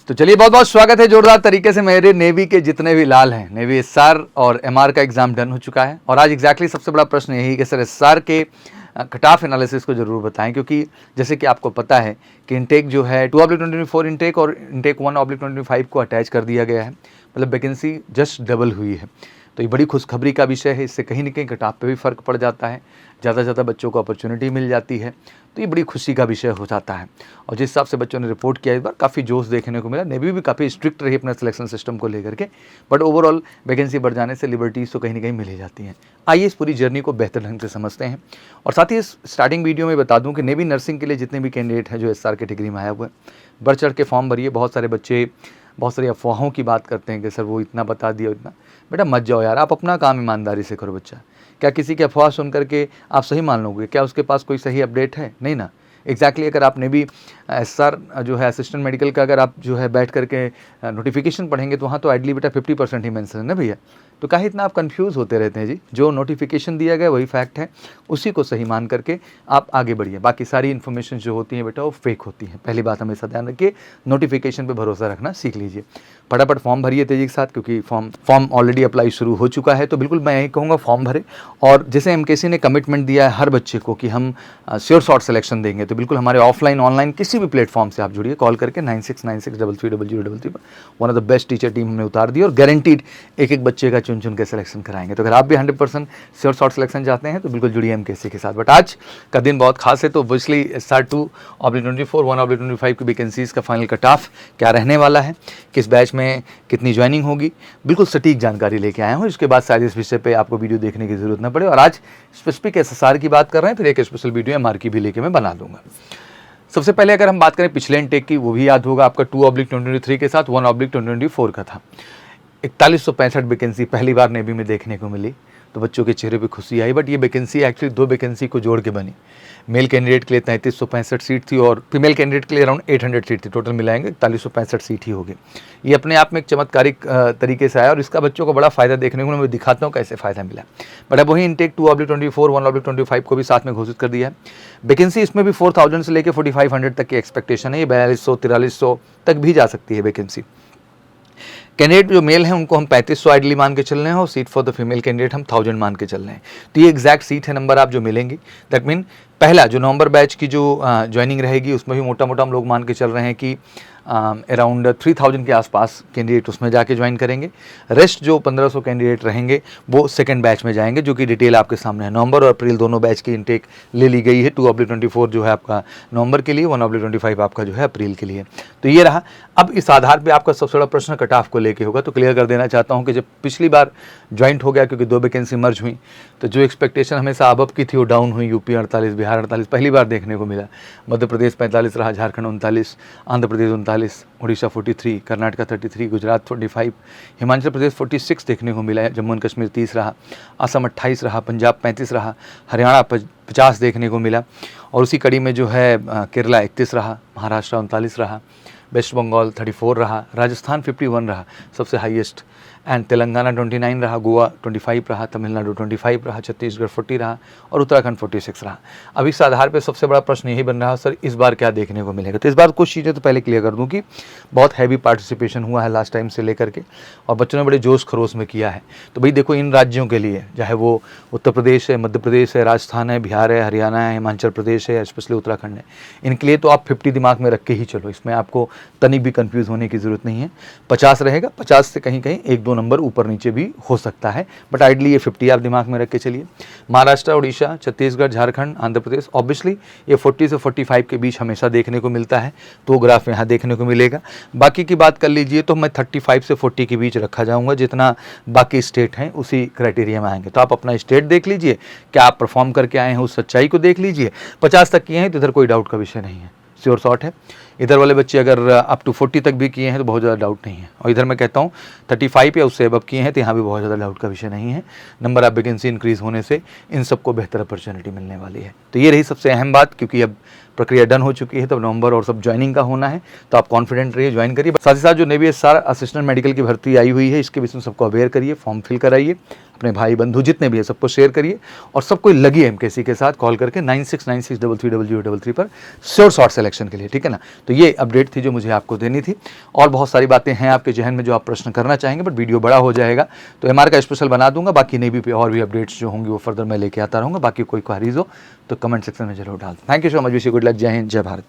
तो चलिए बहुत बहुत स्वागत है जोरदार तरीके से मेरे नेवी के जितने भी लाल हैं। नेवी एसआर और एमआर का एग्जाम डन हो चुका है और आज एग्जैक्टली सबसे बड़ा प्रश्न यही है कि सर एसआर के कट ऑफ एनालिसिस को जरूर बताएं, क्योंकि जैसे कि आपको पता है कि इनटेक जो है 2/2024 इनटेक और इनटेक 1/25 को अटैच कर दिया गया है, मतलब वैकेंसी जस्ट डबल हुई है। तो ये बड़ी खुशखबरी का विषय है, इससे कहीं ना कहीं कट ऑफ पे भी फ़र्क पड़ जाता है, ज़्यादा से ज़्यादा बच्चों को अपॉर्चुनिटी मिल जाती है, तो ये बड़ी खुशी का विषय हो जाता है। और जिस हिसाब से बच्चों ने रिपोर्ट किया इस बार काफ़ी जोश देखने को मिला। नेवी भी काफ़ी स्ट्रिक्ट रही अपने सिलेक्शन सिस्टम को लेकर के, बट ओवरऑल वैकेंसी बढ़ जाने से लिबर्टीज़ तो कहीं ना कहीं मिल ही जाती हैं। आइए इस पूरी जर्नी को बेहतर ढंग से समझते हैं। और साथ ही इस स्टार्टिंग वीडियो में बता दूं कि नेवी नर्सिंग के लिए जितने भी कैंडिडेट हैं जो एसआर कैटेगरी में आया हुआ है, बढ़ चढ़ के फॉर्म भरिए। बहुत सारे बच्चे बहुत सारी अफवाहों की बात करते हैं कि सर वो इतना बता दिया इतना। बेटा मत जाओ यार, आप अपना काम ईमानदारी से करो बच्चा। क्या किसी की अफवाह सुन करके आप सही मान लोगे? क्या उसके पास कोई सही अपडेट है? नहीं ना। एग्जैक्टली अगर आपने भी एसआर जो है असिस्टेंट मेडिकल का अगर आप जो है बैठ करके नोटिफिकेशन पढ़ेंगे तो वहाँ तो आइडली बेटा 50% ही मेंशन है ना भैया। तो काहे इतना आप कंफ्यूज होते रहते हैं जी? जो नोटिफिकेशन दिया गया वही फैक्ट है, उसी को सही मान करके आप आगे बढ़िए। बाकी सारी इन्फॉर्मेशन जो होती है बेटा वो फेक होती है। पहली बात हमेशा ध्यान रखिए, नोटिफिकेशन पे भरोसा रखना सीख लीजिए। फटाफट फॉर्म भरिए तेजी के साथ, क्योंकि फॉर्म ऑलरेडी अप्लाई शुरू हो चुका है। तो बिल्कुल मैं यही कहूँगा फॉर्म भरे। और जैसे एमकेसी ने कमिटमेंट दिया है हर बच्चे को कि हम श्योर शॉर्ट सिलेक्शन देंगे, तो बिल्कुल हमारे ऑफलाइन ऑनलाइन किसी भी प्लेटफॉर्म से आप जुड़िए, कॉल करके 9696330033 पर। One of the best teacher team हमने उतार दी और गारंटीड एक एक बच्चे का चुन चुन के सिलेक्शन कराएंगे। तो अगर आप भी 100% श्योर शॉर्ट सिलेक्शन चाहते हैं तो बिल्कुल जुड़िए एमकेसी के साथ। बट आज का दिन बहुत खास है, तो ऑब्वियसली SR2/24 1/25 की वैकेंसीज का फाइनल कट ऑफ क्या रहने वाला है, किस बैच में कितनी ज्वाइनिंग होगी, बिल्कुल सटीक जानकारी लेके आया हूँ। इसके बाद शायद इस विषय पे आपको वीडियो देखने की जरूरत न पड़े। और आज स्पेसिफिक एसएसआर की बात कर रहे हैं, फिर एक स्पेशल वीडियो एमआर की भी लेके मैं बना दूंगा। सबसे पहले अगर हम बात करें पिछले इनटेक की, वो भी याद होगा आपका 2/2023 के साथ 1/2024 का था। 4165 वैकेंसी पहली बार नेवी में देखने को मिली, तो बच्चों के चेहरे पे खुशी आई। बट ये वैकेंसी एक्चुअली 2 वैकेंसी को जोड़ के बनी। मेल कैंडिडेट के लिए 3365 सीट थी और फीमेल कैंडिडेट के लिए अराउंड 800 सीट थी। टोटल मिलाएंगे 4165 सीट ही होगी। ये अपने आप में एक चमत्कारिक तरीके से आया और इसका बच्चों को बड़ा फायदा देखने को मैं दिखाता हूँ कैसे फ़ायदा मिला। बट अब वही इनटेक 2/24 1/25 को भी साथ में घोषित कर दिया है। वैकेंसी इसमें भी 4000 से लेकर 4500 तक की एक्सपेक्टेशन है। ये 4200 4300 तक भी जा सकती है वैकेंसी। कैंडिडेट जो मेल हैं उनको हम 3500 आइडली मान के चल रहे हैं और seat for the female candidate हम 1000 मान के चल रहे हैं। तो ये एग्जैक्ट सीट है नंबर आप जो मिलेंगी। दैट मीन पहला जो नवंबर बैच की जो ज्वाइनिंग रहेगी उसमें भी मोटा मोटा हम लोग मान के चल रहे हैं कि अराउंड 3000 के आसपास कैंडिडेट उसमें जाके ज्वाइन करेंगे। रेस्ट जो 1500 कैंडिडेट रहेंगे वो सेकंड बैच में जाएंगे, जो कि डिटेल आपके सामने है। नवंबर और अप्रैल दोनों बैच की इनटेक ले ली गई है। 2/24 जो है आपका नवंबर के लिए, 1/25 आपका जो है अप्रैल के लिए। तो ये रहा। अब इस आधार पर आपका सबसे बड़ा प्रश्न कट ऑफ को लेके होगा, तो क्लियर कर देना चाहता हूँ कि जब पिछली बार ज्वाइंट हो गया क्योंकि 2 वैकेंसी मर्ज हुई, तो जो एक्सपेक्टेशन हमेशा अब की थी वो डाउन हुई। यूपी 48, बिहार 48 पहली बार देखने को मिला। मध्य प्रदेश 45 रहा, झारखंड 39, आंध्र प्रदेश 39, उड़ीसा 43, कर्नाटका 33, गुजरात 45, हिमाचल प्रदेश 46 देखने को मिला है। जम्मू एंड कश्मीर 30 रहा, असम 28 रहा, पंजाब 35 रहा, हरियाणा 50 देखने को मिला। और उसी कड़ी में जो है केरला 31 रहा, महाराष्ट्र 39 रहा, वेस्ट बंगाल 34 रहा, राजस्थान 51 रहा सबसे हाईएस्ट, एंड तेलंगाना 29 रहा, गोवा 25 रहा, तमिलनाडु 25 रहा, छत्तीसगढ़ 40 रहा और उत्तराखंड 46 रहा। अब इस आधार पे सबसे बड़ा प्रश्न यही बन रहा है सर इस बार क्या देखने को मिलेगा। तो इस बार कुछ चीज़ें तो पहले क्लियर कर दूं कि बहुत हैवी पार्टिसिपेशन हुआ है लास्ट टाइम से लेकर के, और बच्चों ने बड़े जोश खरोश में किया है। तो भाई देखो, इन राज्यों के लिए चाहे वो उत्तर प्रदेश है, मध्य प्रदेश है, राजस्थान है, बिहार है, हरियाणा है, हिमाचल प्रदेश है, स्पेशली उत्तराखंड है, इनके लिए तो आप 50 दिमाग में रख के ही चलो। इसमें आपको तनिक भी कंफ्यूज होने की जरूरत नहीं है। 50 रहेगा, 50 से कहीं कहीं 1-2 नंबर ऊपर नीचे भी हो सकता है, बट आइडली ये 50 आप दिमाग में रख के चलिए। महाराष्ट्र, उड़ीसा, छत्तीसगढ़, झारखंड, आंध्र प्रदेश ऑब्वियसली ये 40 से 45 के बीच हमेशा देखने को मिलता है, तो ग्राफ यहाँ देखने को मिलेगा। बाकी की बात कर लीजिए तो मैं 35 से 40 के बीच रखा जाऊंगा, जितना बाकी स्टेट हैं उसी क्राइटेरिया में आएंगे। तो आप अपना स्टेट देख लीजिए, क्या आप परफॉर्म करके आए हैं उस सच्चाई को देख लीजिए। 50 तक किए हैं तो इधर कोई डाउट का विषय नहीं है, श्योर शॉट है। इधर वाले बच्चे अगर अप टू 40 तक भी किए हैं तो बहुत ज़्यादा डाउट नहीं है। और इधर मैं कहता हूँ 35 या उससे अब किए हैं तो यहाँ भी बहुत ज़्यादा डाउट का विषय नहीं है। नंबर ऑफ वैकेंसी इंक्रीज़ होने से इन सबको बेहतर अपॉर्चुनिटी मिलने वाली है। तो ये रही सबसे अहम बात, क्योंकि अब प्रक्रिया डन हो चुकी है, तो नवंबर और सब ज्वाइनिंग का होना है, तो आप कॉन्फिडेंट रहिए, ज्वाइन करिए। साथ ही साथ जो नेवी एसआर असिस्टेंट मेडिकल की भर्ती आई हुई है, इसके विषय में सबको अवेयर करिए, फॉर्म फिल कराइए, अपने भाई बंधु जितने भी है सबको शेयर करिए और सबको लगिए एमकेसी के साथ कॉल करके 9696330033 पर श्योर शॉर्ट सिलेक्शन के लिए, ठीक है ना। तो ये अपडेट थी जो मुझे आपको देनी थी। और बहुत सारी बातें हैं आपके जहन में जो आप प्रश्न करना चाहेंगे, बट वीडियो बड़ा हो जाएगा तो एमआर का स्पेशल बना दूंगा। बाकी नेवी पे और भी अपडेट्स जो होंगी वो फर्दर मैं लेके आता रहूँगा। बाकी कोई क्वारीज हो तो कमेंट सेक्शन में जरूर डाल। Thank you so much, wish you good luck. जय हिंद, जय भारत।